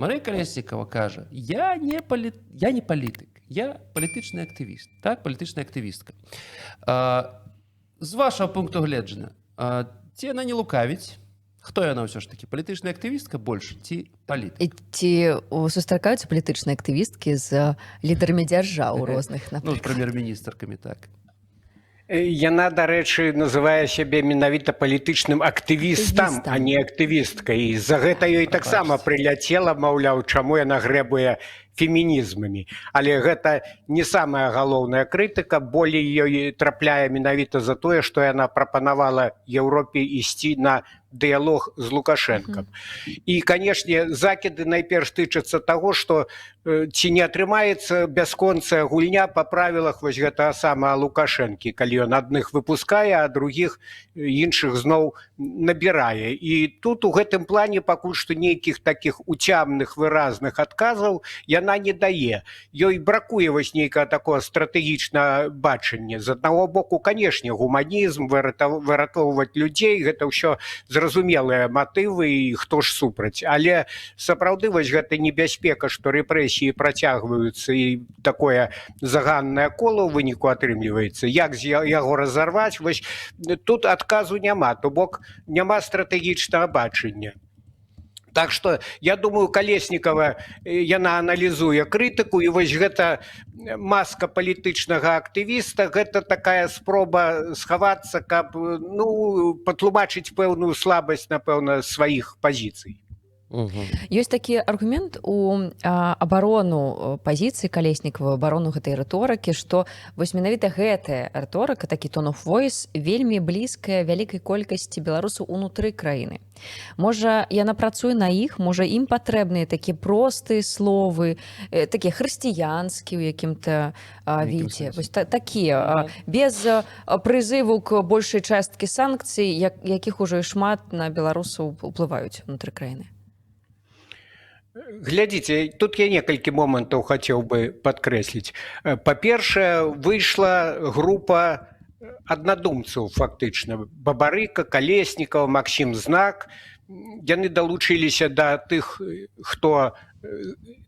Марыя Калеснікава кажа, я не палітык, я палітычны актывіст, так, палітычная актывістка. З вашага пункту гледжання, ці яна не лукавіць? Хто яна ўсё ж такі? Палітычная актывістка больш ці палітык? Ці сустракаюцца палітычныя актывісткі з лідарамі дзяржаў розных, Ну, з напрыклад? прэм'ер-міністркамі, так. Яна, дарэчы, называе сябе менавіта палітычным актывістам, а не актывісткай. І за гэта ёй таксама прыляцела, маўляў, чаму яна грэбуе фемінізмамі. Але гэта не самая галоўная крытыка, болей ёй трапляе менавіта за тое, што яна прапанавала Еўропе ісці на дыялог з Лукашэнкам. І, канешне, закіды найперш тычацца таго, што ці не атрымаецца бясконцая гульня па правілах вось гэтага самага Лукашэнкі, калі ён адных выпускае, а другіх іншых зноў набірае. І тут у гэтым плане пакуль што нейкіх такіх уцямных выразных адказаў яна не дае. Ёй бракуе вось нейкага такого стратэгічнага бачання. З аднаго боку, канешне, гуманізм, выратоўваць людзей, гэта ўсё зразумелыя матывы і хто ж супраць. Але сапраўды вось гэта небяспека, што рэпрэсіі працягваюцца і такое заганнае кола ў выніку атрымліваецца. Як яго разарваць? Вось тут адказу няма, то бок няма стратэгічнага бачання. Так што, я думаю, Калеснікава, яна аналізуе крытыку, і вось гэта маска палітычнага актывіста, гэта такая спроба схавацца, каб патлумачыць пэўную слабасць, напэўна, сваіх пазіцый. Ёсць такі аргумент у абарону пазіцыі Калеснікава, абарону гэтай рыторыкі, што вось менавіта гэтая рыторыка, такі tone of voice, вельмі блізкая вялікай колькасці беларусаў унутры краіны. Можа, яна працуе на іх, можа, ім патрэбныя такія простыя словы, такія хрысціянскія ў якім-то відзе, вось такія, без прызыву к большай часткі санкцый, якіх ужо і шмат на беларусаў уплываюць унутры краіны. Глядзіце, тут я некалькі момантаў хацеў бы падкрэсліць. Па-першае, выйшла група аднадумцаў фактычна. Бабарыка, Калеснікава, Максім Знак. Яны далучыліся да тых, хто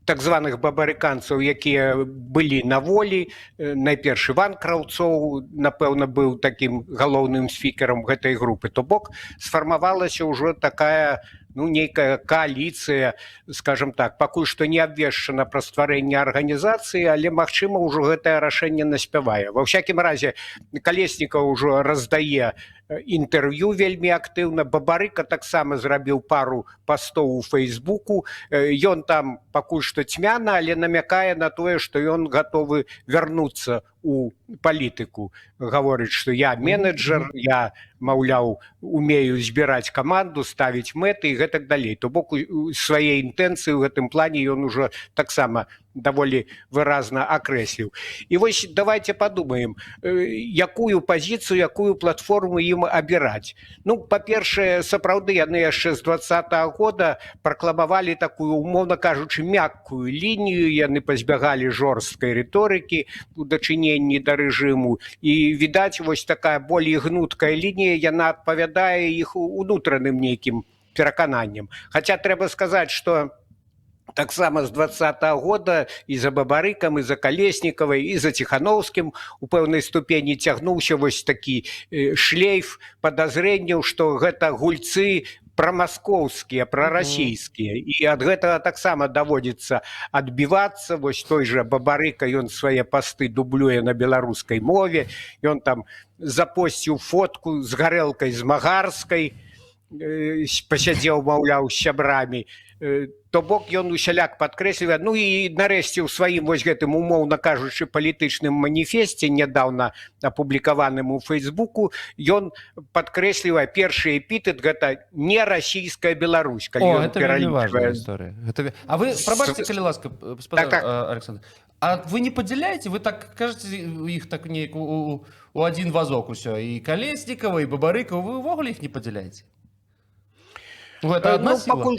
так званых бабарыканцаў, якія былі на волі. Найперш Іван Краўцоў, напэўна, быў такім галоўным спікерам гэтай групы. То бок сфармавалася ўжо такая нейкая коаліцыя, скажем так, пакуль што не абвешчана пра стварэнне арганізацыі, але, магчыма, ўжо гэтае рашэнне наспявае. Ва ўсякім разе, Калеснікаў ужо раздае інтэрв'ю вельмі актыўна. Бабарыка таксама зрабіў пару пастоў у Фейсбуку. Ён там пакуль што цьмяна, але намякае на тое, што ён гатовы вярнуцца у палітыку. Гаворыць, што я менеджер, я, маўляў, умею збіраць каманду, ставіць мэты і гэтак далей. То бок свае інтэнцыі ў гэтым плане ён ужо таксама даволі выразна акрэсліў. І вось давайте падумаем, якую пазіцыю, якую платформу ім абіраць. Па-першае, сапраўды яны яшчэ з 2020 года пракламавалі такую, умоўна кажучы, мяккую лінію, яны пазбягалі жорсткай рыторыкі у дачыненні да рэжыму. І, відаць, вось такая болей гнуткая лінія, яна адпавядае іх унутраным нейкім перакананням. Хаця трэба сказаць, што таксама з 2020 года і за Бабарыкам, і за Калеснікавай, і за Ціхановскім у пэўнай ступені цягнуўся вось такі шлейф падазрэнняў, што гэта гульцы прамаскоўскія, прарасійскія. І ад гэтага таксама даводзіцца адбівацца. Вось той жа Бабарыка, ён свае пасты дублюе на беларускай мове. Ён там запосціў фотку з гарэлкай змагарскай, пасядзеў, маўляў, з сябрамі. То бок ён усяляк падкрэслівае. І нарэшце ў сваім вось гэтым, умоўна кажучы, палітычным маніфесце, нядаўна апублікаваным у Фейсбуку, ён падкрэслівае першы эпітэт, гэта не расійская Беларусь. Гэта вельмі важная гісторыя. А вы, прабачце, калі ласка, спадар Александр, а вы не падзяляеце, вы так кажаце іх так неяк у адзін вазок усё, і Калеснікава, і Бабарыкаў, вы ўвогуле іх не падзяляеце? Гэта адна сіла?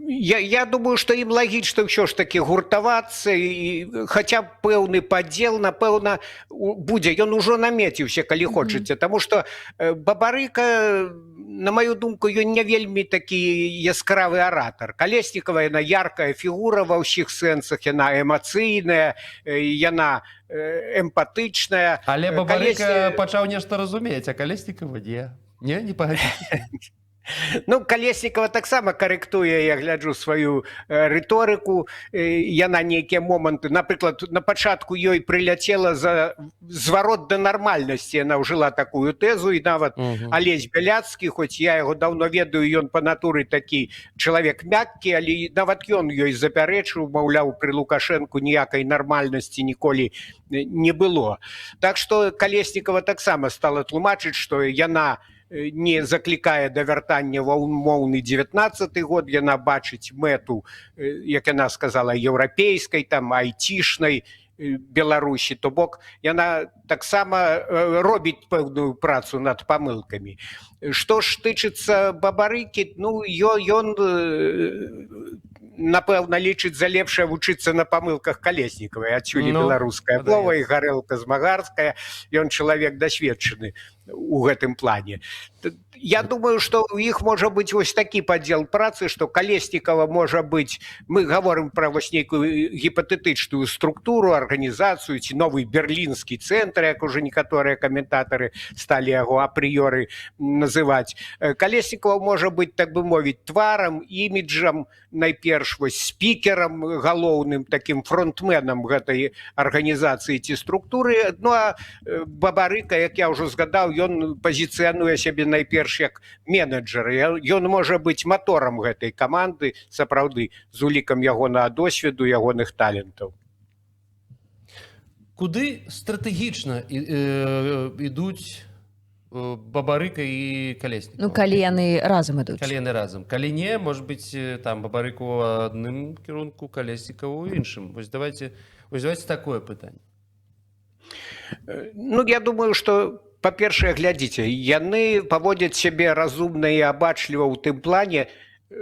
Я думаю, што ім лагічна ўсё ж такі гуртавацца, і хаця б пэўны падзел, напэўна, будзе. Ён ужо намеціўся, калі хочаце. Таму што Бабарыка, на маю думку, ён не вельмі такі яскравы аратар. Калеснікава, яна яркая фігура ва ўсіх сэнсах, яна эмацыйная, яна эмпатычная. Але Бабарыка пачаў нешта разумець, а Калеснікава не. Не пагадзіцеся? Ну, Калеснікава таксама карэктуе, я гляджу, сваю рыторыку. Яна нейкія моманты, напрыклад, на пачатку ёй прыляцела за зварот да нармальнасці. Яна ўжыла такую тэзу, і нават Алесь Бяляцкі, хоць я яго даўно ведаю, ён па натуры такі чалавек мяккі, але нават ён ёй запярэчыў, маўляў, пры Лукашэнку ніякай нармальнасці ніколі не было. Так што Калеснікава таксама стала тлумачыць, што яна не заклікае да вяртання ва ўмоўны 19-й год, яна бачыць мэту, як яна сказала, еўрапейскай, там, айцішнай Беларусі, то бок яна таксама робіць пэўную працу над памылкамі. Што ж тычыцца Бабарыкі, ну, ён напэўна, лічыць за лепшае вучыцца на памылках Калеснікавай, адсюль беларуская мова і гарэлка змагарская, ён чалавек дасведчаны у гэтым плане. Я думаю, што ў іх можа быць вось такі падзел працы, што Калеснікава можа быць, мы гаворым пра вось нейкую гіпатэтычную структуру, арганізацыю ці новы берлінскі цэнтр, як уже некаторыя каментатары сталі яго апрыёры называць. Калеснікава можа быць, так бы мовіць, тварам, іміджам, найперш вось спікерам галоўным, такім фронтменам гэтай арганізацыі ці структуры. Ну а Бабарыка, як я ўжо згадаў, ён пазіцыянуе сябе найперш як менеджер. Ён можа быць маторам гэтай каманды, сапраўды, з улікам ягонага досведу, ягоных талентаў. Куды стратэгічна ідуць Бабарыка і Калеснікава? Ну, калі яны разам ідуць. Калі яны разам. Калі не, можа быць, там Бабарыка ў адным кірунку, Калеснікава ў іншым. Вось давайте такое пытанне. Ну, я думаю, што па-першае, глядзіце, яны паводзяць сябе разумна і абачліва ў тым плане,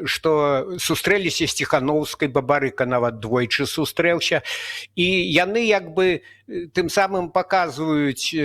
што сустрэліся з Ціханаўскай, Бабарыка нават двойчы сустрэўся, і яны як бы тым самым паказваюць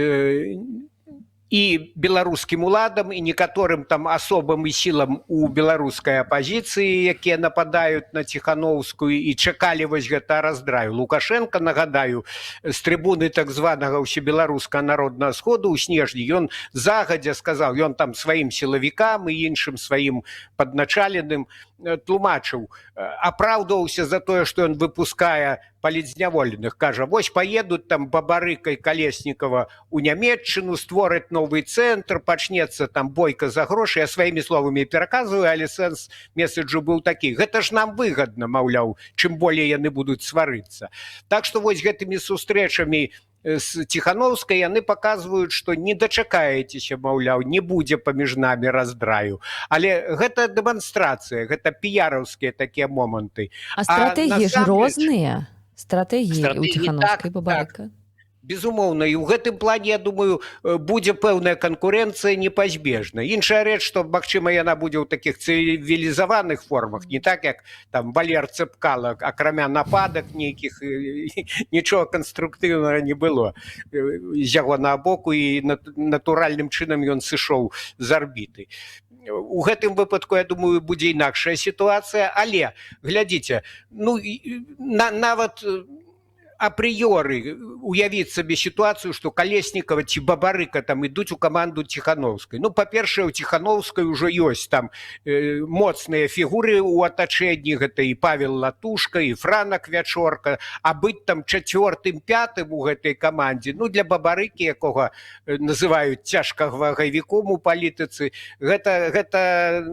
і беларускім уладам, і некаторым там асобам і сілам у беларускай апазіцыі, якія нападаюць на Ціханаўскую і чакалі вось гэта раздраю. Лукашенко, нагадаю, з трыбуны так званага ўсебеларускага народнага сходу ў снежні, ён загадзя сказаў, ён там сваім сілавікам і іншым сваім падначаленым тлумачыў, апраўдваўся за тое, што ён выпускае палітзняволеных. Кажа, вось паедуць там Бабарыка і Калеснікава ў Нямецчыну, створаць новы цэнтр, пачнецца там бойка за грошы. Я сваімі словамі пераказваю, але сэнс месседжу быў такі. Гэта ж нам выгадна, маўляў, чым болей яны будуць сварыцца. Так што вось гэтымі сустрэчамі з Ціханаўскай яны паказваюць, што не дачакаецеся, маўляў, не будзе паміж намі раздраю. Але гэта дэманстрацыя, гэта піяраўскія такія моманты. А стратэгіі ж розныя. Стратэгіі ў Ціханаўскай, Бабарыка. Безумоўна, і ў гэтым плане, я думаю, будзе пэўная канкурэнцыя непазбежна. Іншая рэч, што, магчыма, яна будзе ў такіх цывілізаваных формах, не так, як там Валер Цэпкала, акрамя нападак нейкіх, нічога канструктыўнага не было з ягонага боку, і натуральным чынам ён сышоў з арбіты. У гэтым выпадку, я думаю, будзе інакшая сітуацыя, але, глядзіце, ну, нават апрыёры уявіць сабе сітуацыю, што Калеснікава ці Бабарыка там ідуць у каманду Ціханаўскай. Ну, па-першае, у Ціханаўскай ужо ёсць там моцныя фігуры ў атачэнні, гэта і Павел Латушка, і Франак Вячорка, а быць там чацвёртым, пятым у гэтай камандзе, ну, для Бабарыкі, якога называюць цяжкавагавіком у палітыцы, гэта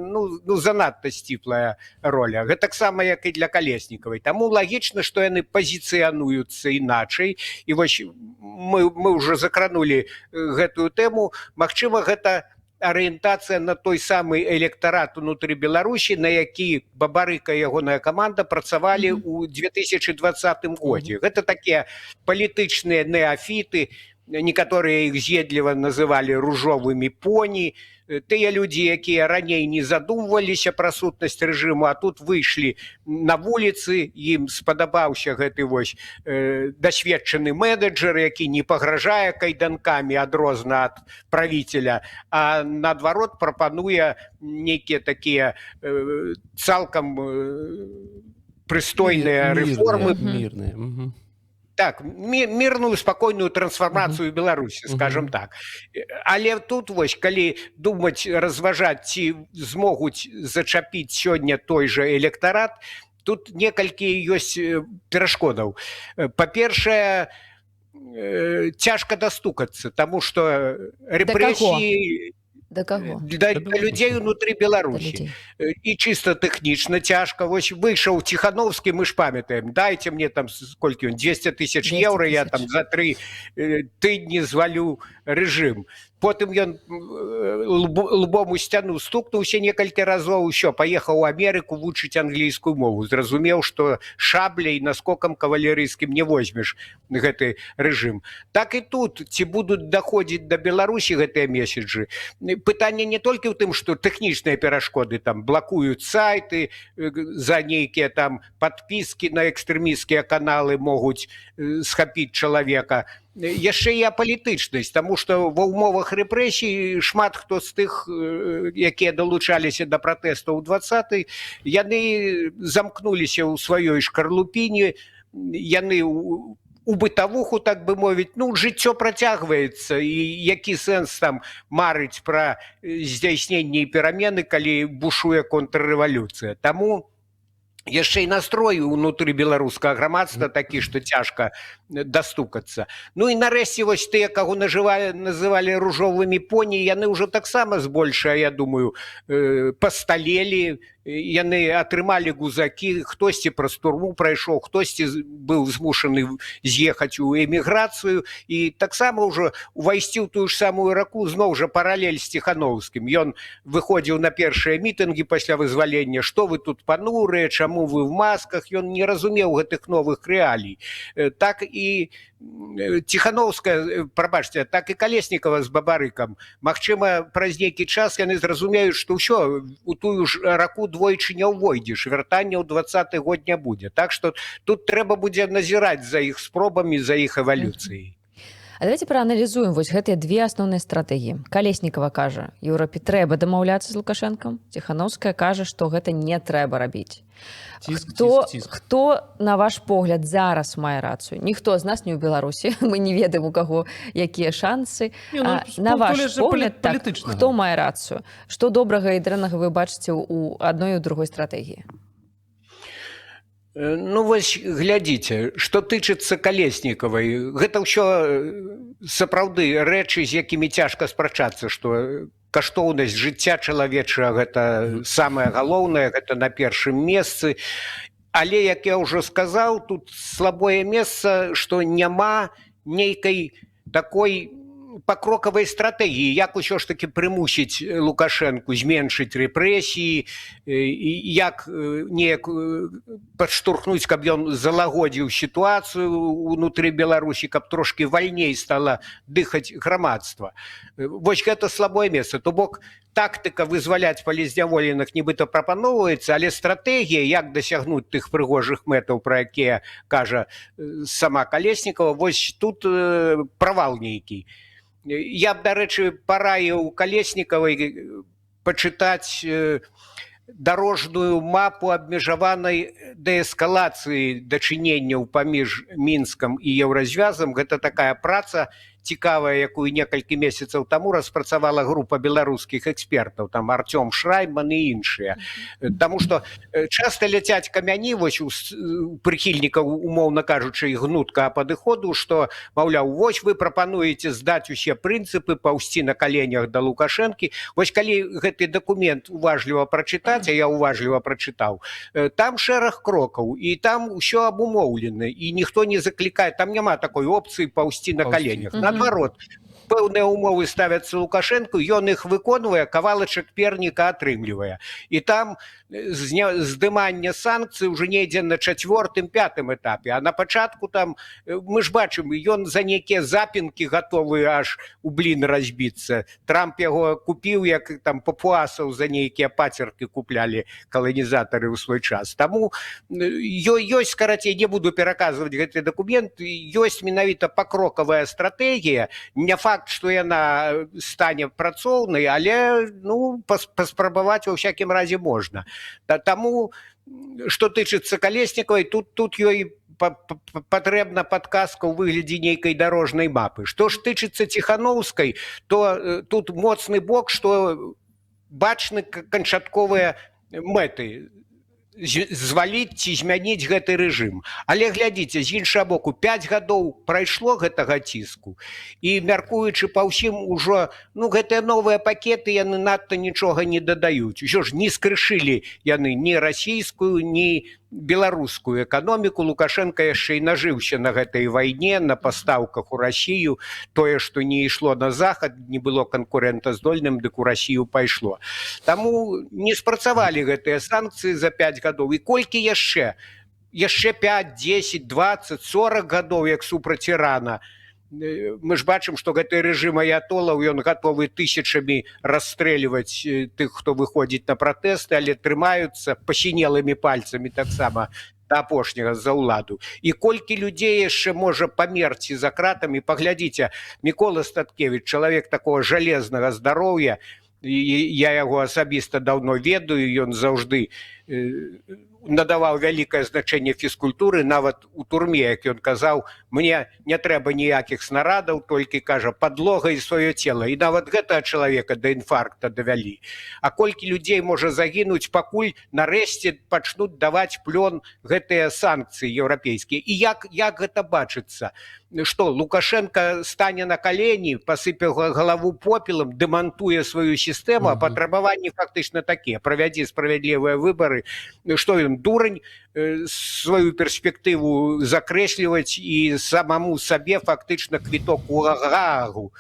занадта сціплая роля. Гэтаксама, як і для Калеснікавай. Таму лагічна, што яны пазіцыянуюць іначай. І вось мы ўжо закранулі гэтую тэму. Магчыма, гэта арыентацыя на той самы электарат унутры Беларусі, на які Бабарыка і ягоная каманда працавалі ў 2020 годзе. Гэта такія палітычныя неафіты, некаторыя іх з'едліва называлі ружовымі поні, тыя людзі, якія раней не задумваліся пра сутнасць рэжыму, а тут выйшлі на вуліцы, ім спадабаўся гэты вось дасведчаны менеджер, які не пагражае кайданкамі адрозна ад правіцеля, а наадварот прапануе нейкія такія цалкам прыстойныя рэформы. Мірныя. Так, мирную, спокойную трансформацию Беларуси, скажем так. Але тут, вось, калі думаць, разважаць, ці змогуць зачапіць сёння той же электорат, тут некалькі ёсць перашкодаў. Па-першае, цяжка дастукацца, таму што рэпрэсіі... Да кого? Да людей внутри Беларуси. И чисто технично тяжко. Вот вышел Тихановский, мы ж памятаем, дайте мне там, сколько он, 200 тысяч евро, я там за 3 тыдні звалю режим. Потым ён лбом у сцяну стукнуўся некалькі разоў, усё, паехаў у Амерыку вучыць англійскую мову. Зразумеў, што шабляй наскокам кавалерыйскім не возьмеш гэты рэжым. Так і тут, ці будуць даходзіць да Беларусі гэтыя месяджы. Пытанне не толькі ў тым, што тэхнічныя перашкоды, там, блакуюць сайты, за нейкія там падпіскі на экстрэмісцкія каналы могуць схапіць чалавека. Яшчэ і апалітычнасць, таму што ва ўмовах рэпрэсій шмат хто з тых, якія далучаліся да пратэстаў у 20-й, яны замкнуліся ў сваёй шкарлупіне, яны у бытавуху, так бы мовіць, ну, жыццё працягваецца, і які сэнс там марыць пра здзяйсненне і перамены, калі бушуе контррэвалюцыя. Таму яшчэ і настрой унутры беларускага грамадства такі, што цяжка дастукацца. Ну і нарэшце вось тыя, каго называлі ружовымі поні, яны ўжо таксама збольшая, я думаю, пасталелі, яны атрымалі гузакі, хтосьці праз турму прайшоў, хтосьці быў змушаны з'ехаць у эміграцыю, і таксама ўжо увайсці ў тую ж самую раку зноў жа паралель з Тихановскім. Ён выходзіў на першыя мітынгі пасля вызвалення, што вы тут панурыя, чаму вы в масках, ён не разумеў гэтых новых рэалій. Так і Тихановская, прабачце, так і Калеснікава з Бабарыкам. Магчыма, праз нейкі час яны зразумеюць, што ўсё, у тую ж раку двойчы не ўвойдзеш, вяртання ў 20-й год не будзе. Так што тут трэба будзе назіраць за іх спробамі, за іх эвалюцыяй. А давайте прааналізуем вось гэтыя две асноўныя стратэгіі. Калеснікава кажа, Еўропе трэба дамаўляцца з Лукашэнкам. Тихановская кажа, што гэта не трэба рабіць. Хто, на ваш погляд, зараз мае рацыю? Ніхто з нас не ў Беларусі, мы не ведаем, у каго якія шансы. На ваш погляд, так, хто мае рацыю? Што добрага і дрэннага вы бачыце ў адной і ў другой стратэгіі? Ну, вось, глядзіце, што тычыцца Калеснікавай, гэта ўсё сапраўды рэчы, з якімі цяжка спрачацца, што каштоўнасць жыцця чалавечага – гэта самае галоўнае, гэта на першым месцы. Але, як я ўжо сказаў, тут слабое месца, што няма нейкай такой пакрокавай стратэгіі, як усё ж таки прымусіць Лукашэнку зменшыць рэпрэсіі, як неяк падштурхнуць, каб ён залагодзіў сітуацыю ўнутры Беларусі, каб трошки вальней стала дыхаць грамадства. Вось гэта слабое месца. То бок тактыка вызваляць палізняволеных нібыта прапаноўваецца, але стратэгія, як дасягнуць тых прыгожых мэтаў, пра якія кажа сама Калеснікава, вось тут правал нейкі. Я б, дарэчы, параіў Калеснікавай пачытаць дарожную мапу абмежаванай дээскалацыі дачыненняў паміж Мінскам і Еўразвязам. Гэта такая праца цікавая, якую некалькі месяцаў таму распрацавала група беларускіх экспертаў, там Артём Шрайман і іншыя. Таму што часта ляцяць камяні вось у прыхільнікаў, умоўна кажучы, гнуткага падыходу, што, маўляў, вось вы прапануеце здаць усе прынцыпы, паўсці на каленях да Лукашэнкі. Вось калі гэты дакумент уважліва прачытаць, а я уважліва прачытаў, там шэраг крокаў, і там усё абумоўлена, і ніхто не заклікае, там няма такой опцыі паўсці на каленях. Наадварот, пэўныя умовы ставяцца Лукашэнку, ён іх выконвае, кавалачак перніка атрымлівае. І там здымання санкцый уже недзе на 4-5 этапе, а на пачатку там мы ж бачым, ён за нейкія запінкі гатовы аж у блін разбіцца. Трамп яго купіў, як там папуасаў за нейкія пацеркі куплялі каланізатары ў свой час. Таму ёсць, карацей, не буду пераказваць гэты дакумент, ёсць менавіта пакрокавая стратэгія. Не факт, што яна стане працоўнай, але ну, паспрабаваць ва ўсякім разе можна. Таму, што тычыцца Калеснікавай, тут ёй патрэбна падказка ў выглядзе нейкай дарожнай мапы. Што ж тычыцца Ціханаўскай, то тут моцны бок, што бачны канчатковыя мэты зваліць ці змяніць гэты рэжым. Але глядзіце, з іншага боку, 5 гадоў прайшло гэтага ціску, і мяркуючы па ўсім ужо, ну, гэтыя новыя пакеты яны надта нічога не дадаюць. Усё ж не скрышылі яны ні расійскую, ні беларускую эканоміку. Лукашенко яшчэ і нажыўся на гэтай вайне, на пастаўках у Расію. Тое, што не ішло на захад, не было канкурэнтаздольным, дык у Расію пайшло. Таму не спрацавалі гэтыя санкцыі за 5 гадоў. І колькі яшчэ? Яшчэ 5, 10, 20, 40 гадоў, як супраць Ірана. Мы ж бачым, што гэты рэжым аятолаў, ён гатовы тысячамі расстрэльваць тых, хто выходзіць на пратэсты, але трымаюцца пасінелымі пальцамі таксама да апошняга за ўладу. І колькі людзей яшчэ можа памерці за кратамі. Паглядзіце, Мікола Статкевіч, чалавек такого жалезнага здароўя, я яго асабіста даўно ведаю, ён заўжды надаваў вялікае значэнне фізкультуры, нават у турме, як ён казаў, мне не трэба ніякіх снарадаў, толькі, кажа, падлога і сваё цела. І нават гэтага чалавека да інфаркта давялі. А колькі людзей можа загінуць, пакуль нарэшце пачнуць даваць плён гэтыя санкцыі еўрапейскія. І як гэта бачыцца? Што, Лукашенко стане на калені, пасыпе галаву попелам, дэмантуе сваю сістэму, а патрабаванні фактычна такія: правядзі справядлівыя выбары. Што ён, дурань, сваю перспектыву закрэсліваць і самому сабе фактычна квіток у Гаагу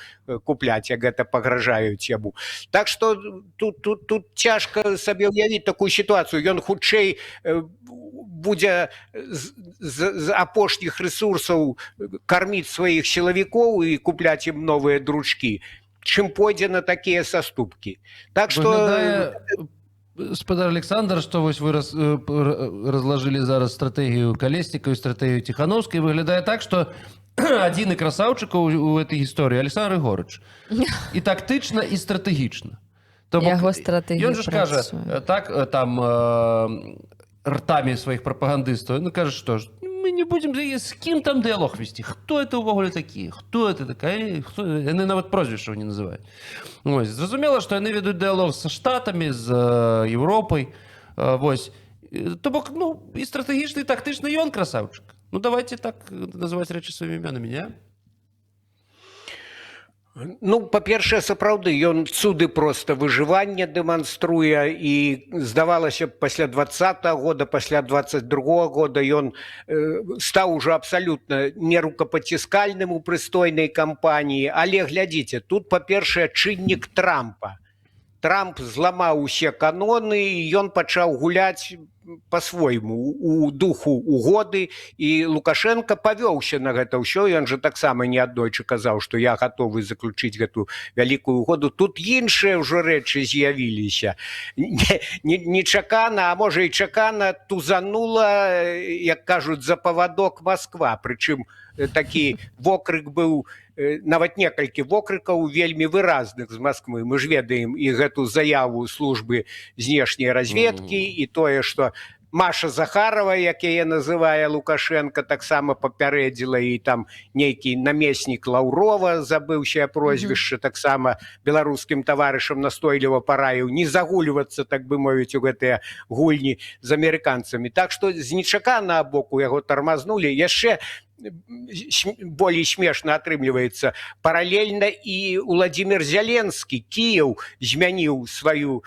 купляць, як гэта пагражаюць яму. Так што тут цяжка сабе ўявіць такую сітуацыю. Ён хутчэй будзе з апошніх рэсурсаў карміць сваіх сілавікоў і купляць ім новыя дручкі, чым пойдзе на такія саступкі. Так што... Спадар Александр, што вось вы разложили зараз стратэгію Калеснікавай, стратэгію Ціханаўскай, выглядае так, што адзіны красаўчык у этой гісторыі Александр Григорыч. І тактычна, і стратэгічна. Яго стратэгія працуе. Ён жа кажа, так, там, ртамі сваіх прапагандыстаў, ну, кажа, што ж, мы не будем с кем там диалог вести. Кто это увогуле такие? Кто это такая? Яны нават прозвішчаў не называюць. Вось. Зразумела, што яны ведуць дыалог са Штатамі, з Еўропай. Вось. То бок, ну, і стратэгічна, і тактычна ён красавчык. Ну, давайте так называць рэчы сваімі імёнамі, не? Ну, па-першае, сапраўды, ён цуды проста выжывання дэманструе, і здавалася б, пасля 20-го года, пасля 22-го года ён стаў ужо абсалютна нерукапаціскальным у прыстойнай кампаніі. Але глядзіце, тут, па-першае, чыннік Трампа. Трамп зламаў усе каноны, і ён пачаў гуляць по-свойму, у духу угоды, і Лукашенко павёўся на гэта ўсё. Ён жа таксама неаднойчы казаў, што я гатовы заключыць гэту вялікую угоду. Тут іншыя ўжо рэчы з'явіліся. Нечакана, а можа і чакана, тузанула, як кажуць, за павадок Москва. Прычым такі вокрык быў, нават некалькі вокрыкаў вельмі выразных з Москвы. Мы ж ведаем і гэту заяву службы знешняй разведкі, і тое, што Маша Захарова, як яе называе Лукашенко, таксама папярэдзіла, і там нейкі намеснік Лаўрова, забыўся прозвішча, таксама беларускім таварышам настойліва параіў не загульвацца, так бы мовіць, у гэтыя гульні з амерыканцамі. Так што з нечаканага боку яго тармазнулі. Яшчэ болей смешна атрымліваецца. Паралельна і Владимир Зеленскі, Кіеў, змяніў сваю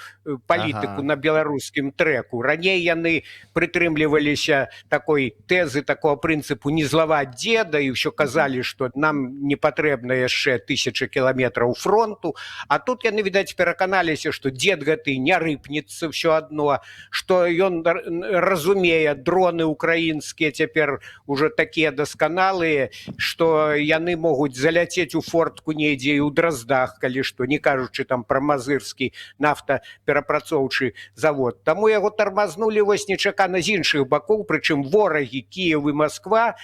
палітыку на беларускім трэку. Раней яны прытрымліваліся такой тэзы, такого прынцыпу не злаваць дзеда, і ўсё казалі, што нам не патрэбна яшчэ 1000 кіламетраў фронту. А тут яны, відаць, пераканаліся, што дзед гэты не рыпнецца ўсё адно, што ён разумее, дроны украінскія цяпер уже такія дасканалыя, што яны могуць заляцець у фортку недзе і ў Драздах, калі што, не кажучы там пра мазырскі нафтаперапрацоўчы завод. Таму яго тармазнулі вось нечакана з іншых бакоў, прычым ворагі Кіеў і Масква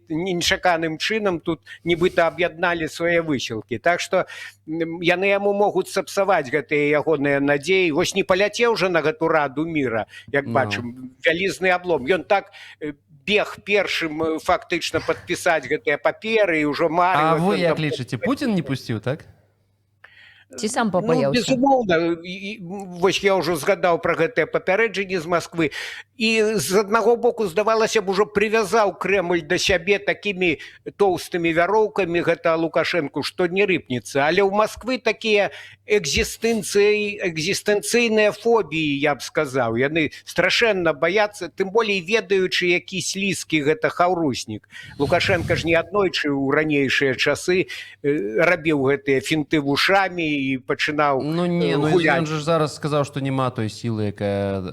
нечаканым чынам тут нібыта аб'ядналі свае высілкі. Так што яны яму могуць сапсаваць гэтыя ягоныя надзеі. Вось не паляцеў жа на гэту раду міра, як бачым, вялізны аблом. Ён так бег першым фактычна падпісаць гэтыя паперы і ўжо марыў. А вы як лічыце, Путін не пусціў, так? Ці сам пабаяўся? Безумоўна, вось я ўжо згадаў пра гэтае папярэджанне з Масквы. І з аднаго боку, здавалася б, ужо прывязаў Крэмль да сябе такімі тоўстымі вяроўкамі гэта Лукашэнку, што не рыпнецца. Але ў Масквы такія экзістэнцыйныя фобіі, я б сказаў. Яны страшэнна баяцца, тым болей ведаючы, які слізкі гэта хаўруснік. Лукашенко ж не аднойчы ў ранейшыя часы рабіў гэтыя фінты вушамі і пачынаў гуляць. Ён же зараз сказаў, што няма той сілы, якая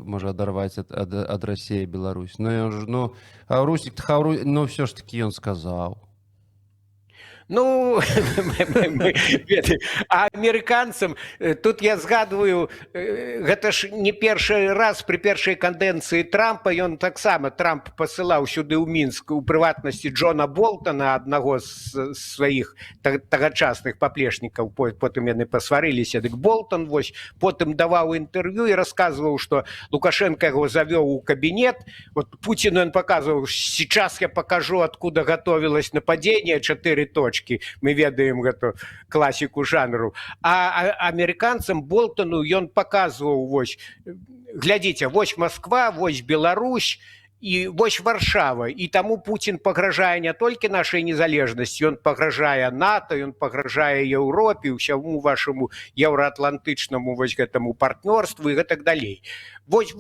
можа адарваць ад Расіі Беларусь. Хаўруснік, все ж таки ён сказаў. Ну, а амерыканцам, тут я згадваю, гэта ж не першы раз пры першай кадэнцыі Трампа, ён таксама, Трамп пасылаў сюды ў Мінск, у прыватнасці Джона Болтона, аднаго з сваіх тагачасных паплечнікаў, потым яны пасварыліся, дык Болтон вось потым даваў інтэрв'ю і расказваў, што Лукашенко яго завёў у кабінет, вот Путину ён паказваў, сейчас я покажу, откуда готовилось нападение, 4 точки. Мы ведаем гэту класіку жанру. А амерыканцам Болтону ён паказваў, вось, глядзіце, вось Москва, вось Беларусь, і вось Варшава. І таму Путін пагражае не толькі нашай незалежнасці, ён пагражае НАТО, ён пагражае Еўропе, ўсяму вашаму еўраатлантычнаму вось гэтаму партнёрству і гэтак далей. Вось,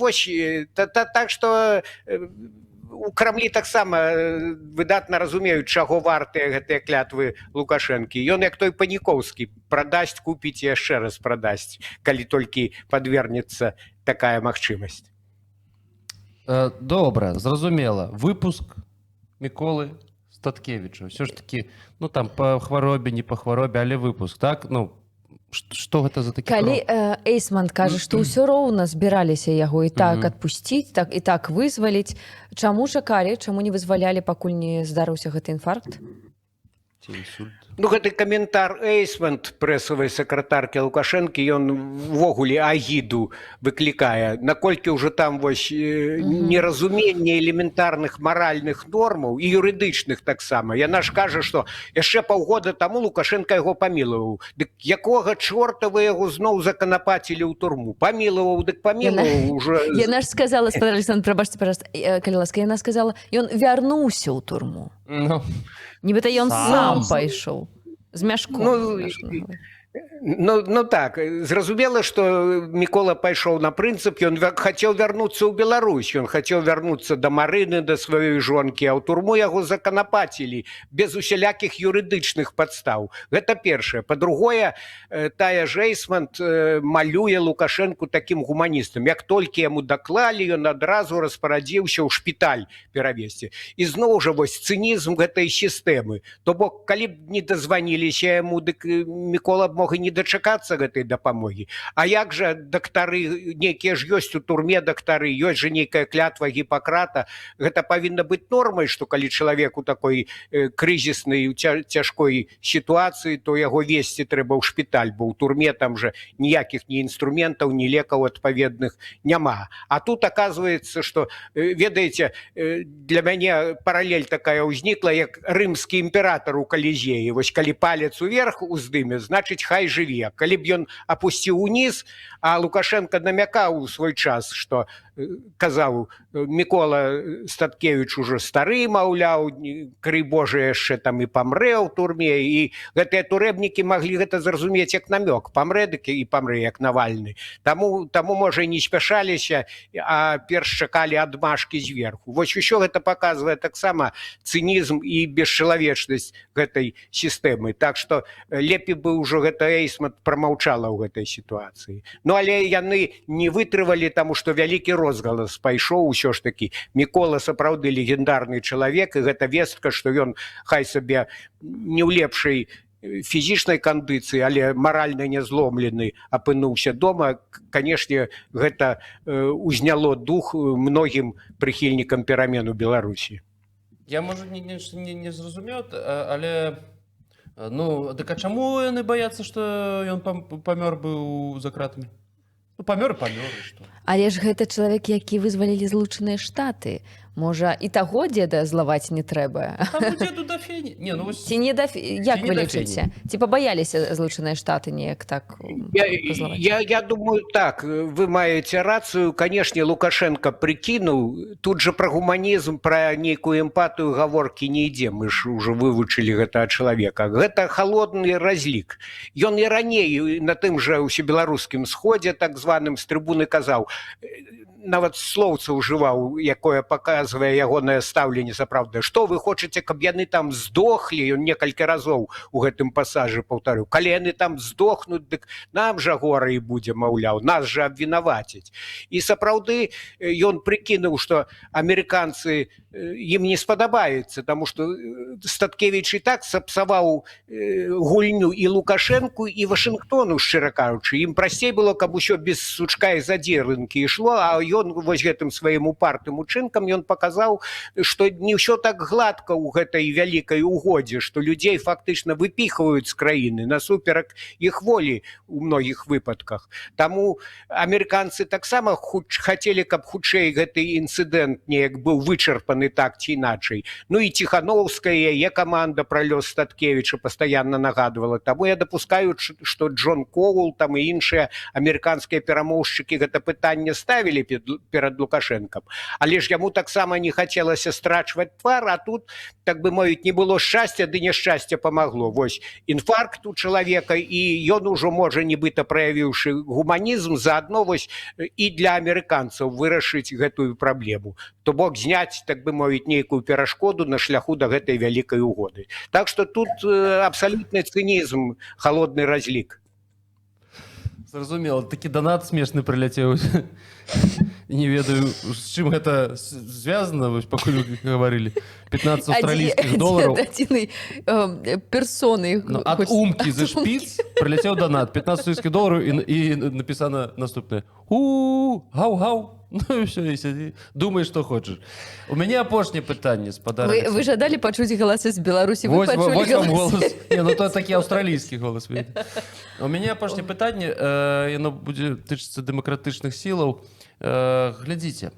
так што у Крамлі таксама выдатна разумеюць, чаго вартыя гэтыя клятвы Лукашэнкі. Ён, як той Панікоўскі, прадасць, купіць і яшчэ раз прадасць, калі толькі падвернецца такая магчымасць. Добра, зразумела. Выпуск Міколы Статкевіча. Ўсё ж такі, там па хваробе, не па хваробе, але выпуск, так? Што гэта за такі крок? Калі Эйсман кажа, што ўсё роўна збіраліся яго і так адпусціць, і так вызваліць, чаму чакалі, чаму не вызвалялі, пакуль не здарыўся гэты інфаркт? Ці інсульт? Гэты каментар Эйсманд, прэсавай сакратаркі Лукашэнкі, ён увогуле агіду выклікае. Наколькі ўжо там вось неразуменне элементарных маральных нормаў і юрыдычных таксама. Яна ж кажа, што яшчэ паўгода таму Лукашенко яго памілаваў. Дык якога чорта вы яго зноў заканапацілі ў турму? Памілаваў, дык памілаваў уже. Яна ж сказала, спадар Александр, прабачце, пожалуйста, калі ласка, яна сказала, ён вярнуўся ў турму. Нібыта ён сам пайшоў. З мяшком. Так, зразумела, што Мікола пайшоў на прынцып, ён хацеў вярнуцца ў Беларусь, ён хацеў вярнуцца да Марыны, да сваёй жонкі, а ў турму яго заканапацілі без усялякіх юрыдычных падстаў. Гэта першае. Па-другое, тая ж Эйсманд малюе Лукашэнку такім гуманістам. Як толькі яму даклалі, ён адразу распарадзіўся ў шпіталь перавесці. І зноў жа вось цынізм гэтай сістэмы. То бок, калі б не дазваніліся яму, дык Мікола б мог і не дачакацца гэтай дапамогі. А як жа дактары, нейкія ж ёсць у турме дактары, ёсць жа нейкая клятва Гіпакрата. Гэта павінна быць нормай, што калі чалавек у такой крызіснай, цяжкой сітуацыі, то яго весці трэба ў шпіталь, бо ў турме там жа ніякіх ні інструментаў, ні лекаў адпаведных няма. А тут аказваецца, што, ведаеце, для мяне паралель такая ўзнікла, як рымскі імператар у Калізеі. Вось калі палец уверх уздыме, значыць хай жыве. Калі б ён апусціў уніз, а Лукашенко намякаў у свой час, што казаў, Мікола Статкевіч ужо стары, маўляў, крый Божа яшчэ там і памрэ ў турме, і гэтыя турэбнікі маглі гэта зразумець як намёк. Памрэ дык і памрэ як Навальны. Таму можа, не спяшаліся, а перш чакалі адмашкі зверху. Вось усё гэта паказвае таксама цынізм і бесчалавечнасць гэтай сістэмы. Так што лепей бы ўжо гэта Эйсман прамаўчала ў гэтай сітуацыі. Ну, але яны не вытрывалі, таму што вялікі розгалас пайшоў усё ж такі. Мікола сапраўды легендарны чалавек, і гэта вестка, што ён хай сабе не ў лепшай фізічнай кандыцыі, але маральна не зломлены апынуўся дома. Канешне, гэта узняло дух многім прыхільнікам перамен у Беларусі. Я, можа, не зразумеў, але ну, дык а чаму яны баяцца, што ён памёр быў за кратамі? Ну, памёр, што. Але ж гэта чалавек, які вызвалілі Злучаныя Штаты. Можа, і таго дзеда злаваць не трэба. Там у дзеду да фені. Не, ну, вось... Ці не да фені? Як вы лічыце? Ці пабаяліся Злучаныя Штаты неяк так пазлаваць? Я думаю, так, вы маеце рацыю. Канешне, Лукашенко прыкінуў. Тут жа пра гуманізм, пра нейкую эмпатыю гаворкі не ідзе. Мы ж ужо вывучылі гэтага чалавека. Гэта халодны разлік. Ён і раней на тым жа ўсебеларускім сходзе, так званым, з трыбуны казаў, нават слоўца ўжываў, якое паказвае ягонае стаўленне сапраўднае. Што вы хочаце, каб яны там здохлі? Ён некалькі разоў у гэтым пасажы паўтарыў. Калі яны там здохнуць, дык нам жа гора і будзе, маўляў, нас жа абвінаваціць. І сапраўды ён прыкінуў, што амерыканцы ім не спадабаецца, таму што Статкевіч і так сапсаваў гульню і Лукашэнку, і Вашынгтону, шчыра кажучы. Ім прасцей было, каб усё без сучка і задзірынкі ішло, а ён вось гэтым сваім упартым учынкам ён паказаў, што не ўсё так гладка ў гэтай вялікай угодзе, што людзей фактычна выпіхваюць з краіны насуперак іх волі ў многіх выпадках. Таму амерыканцы таксама хацелі, каб хутчэй гэты інцыдэнт неяк быў вычарпаны так ці іначай. Ну і Ціхановская, яе каманда пра лёс Статкевіча пастаянна нагадвала. Таму я дапускаю, што Джон Коул там і іншыя амерыканскія перамоўшчыкі гэта пытанне ставілі перад Лукашэнкам. Але ж яму таксама не хацелася страчваць твар, а тут, так бы мовіць, не было шчасця, ды няшчасце памагло. Вось інфаркт у чалавека, і ён ужо можа, нібыта праявіўшы гуманізм, заадно вось і для амерыканцаў вырашыць гэтую праблему. То бок зняць, так бы мовіць, нейкую перашкоду на шляху да гэтай вялікай угоды. Так што тут абсалютны цынізм, халодны разлік. Зразумела, такі донат смешны прыляцеў. Не ведаю, з чым гэта звязана, вось пакуль вы гаварылі. 15 аўстралійскіх долараў. Адзінай персоны. Ад умкі за шпіц прыляцеў донат. 15 аўстралійскіх долараў і напісана наступнае. Гау-гау. Ну і ўсё, і сядзі. Думай, што хочаш. У мяне апошняе пытанне, спадар Александр. Вы жадалі пачуць галасы з Беларусі? Вось вам голас. Не, ну то такі аўстралійскі голас. У мяне апошняе пытанне, яно будзе тычыцца дэмакратычных сілаў. Глядзіце,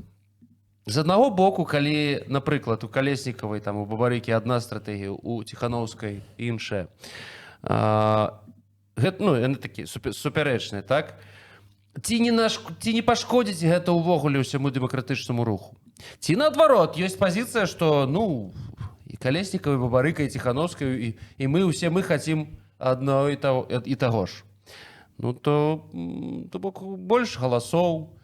з аднаго боку, калі, напрыклад, у Калеснікавай, там, у Бабарыкі адна стратэгія, у Ціхановскай іншая, ну, яны такі супярэчныя, так? Ці не пашкодзіць гэта ўвогуле ўсяму дэмакратычнаму руху? Ці наадварот, ёсць пазіцыя, што, ну, і Калеснікавай, і Бабарыкай, і Ціхановскай, і мы ўсе хацім адно і таго ж. Ну, то бок больш галасоў,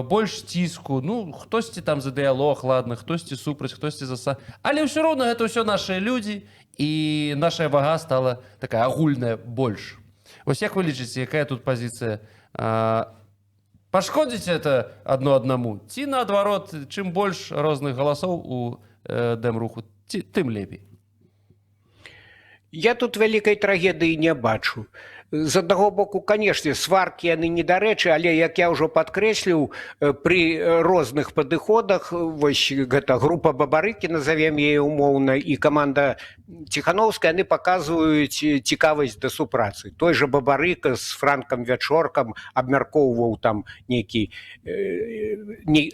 больш ціску, ну, хтосьці там за дыялог, ладно, хтосьці супраць, хтосьці за... Але ўсё роўна гэта ўсё нашыя людзі, і наша вага стала такая агульная больш. Вось як вы лічыце, якая тут пазіцыя? Пашкодзіць это адно аднаму? Ці наадварот, чым больш розных галасоў у дэм-руху, тым лепей? Я тут вялікай трагедыі не бачу. З аднаго боку, канешне, сваркі яны недарэчы, але, як я ўжо падкрэсліў, пры розных падыходах, вось гэта група Бабарыкі, назовем яе умоўна, і каманда Ціхановская, яны паказваюць цікавасць да супрацы. Той жа Бабарыка з Франкам Вячоркам абмяркоўваў там нейкі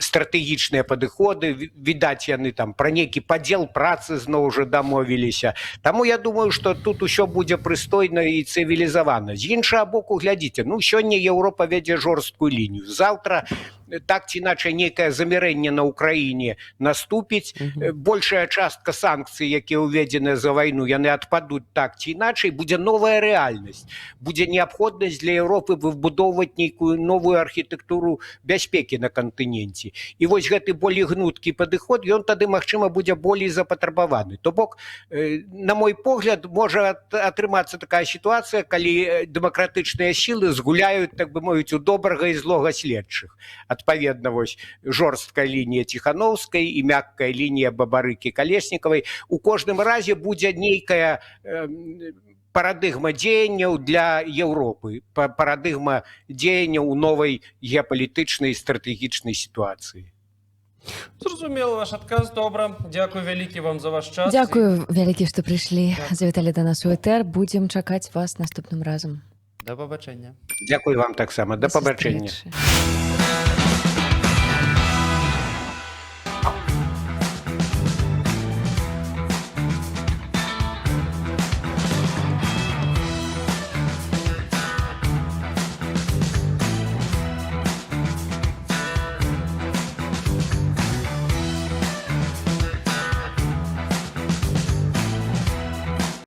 стратэгічныя падыходы, відаць, яны там пра нейкі падзел працы зноў жа дамовіліся. Таму я думаю, што тут усё будзе прыстойна і цывілізавана. пагана. З іншага боку, глядзіце, ну сёння Еўропа вядзе жорсткую лінію. Заўтра так ці іначай нейкае замірэнне на Украіне наступіць. Большая частка санкцый, якія ўведзеныя за вайну, яны адпадуць так ці іначай, будзе новая рэальнасць. Будзе неабходнасць для Еўропы выбудоўваць нейкую новую архітэктуру бяспекі на кантыненце. І вось гэты болей гнуткі падыход, ён тады, магчыма, будзе болей запатрабаваны. То бок, на мой погляд, можа атрымацца такая сітуацыя, калі дэмакратычныя сілы згуляюць, так бы мовіць, у добрага і злога следчых. Адпаведна, вось, жорсткая лінія Ціхановскай і мяккая лінія Бабарыкі-Калеснікавай. У кожным разе будзе нейкая парадыгма дзеянняў для Еўропы, парадыгма дзеянняў у новай геапалітычнай і стратэгічнай сітуацыі. Зразумела ваш адказ, добра. Дзякуй вялікі вам за ваш час. Дзякую вялікі, што прыйшлі, завіталі да нас у этэр. Будзем чакаць вас наступным разам. Да пабачэння. Дзякуй вам таксама. Да пабачэння.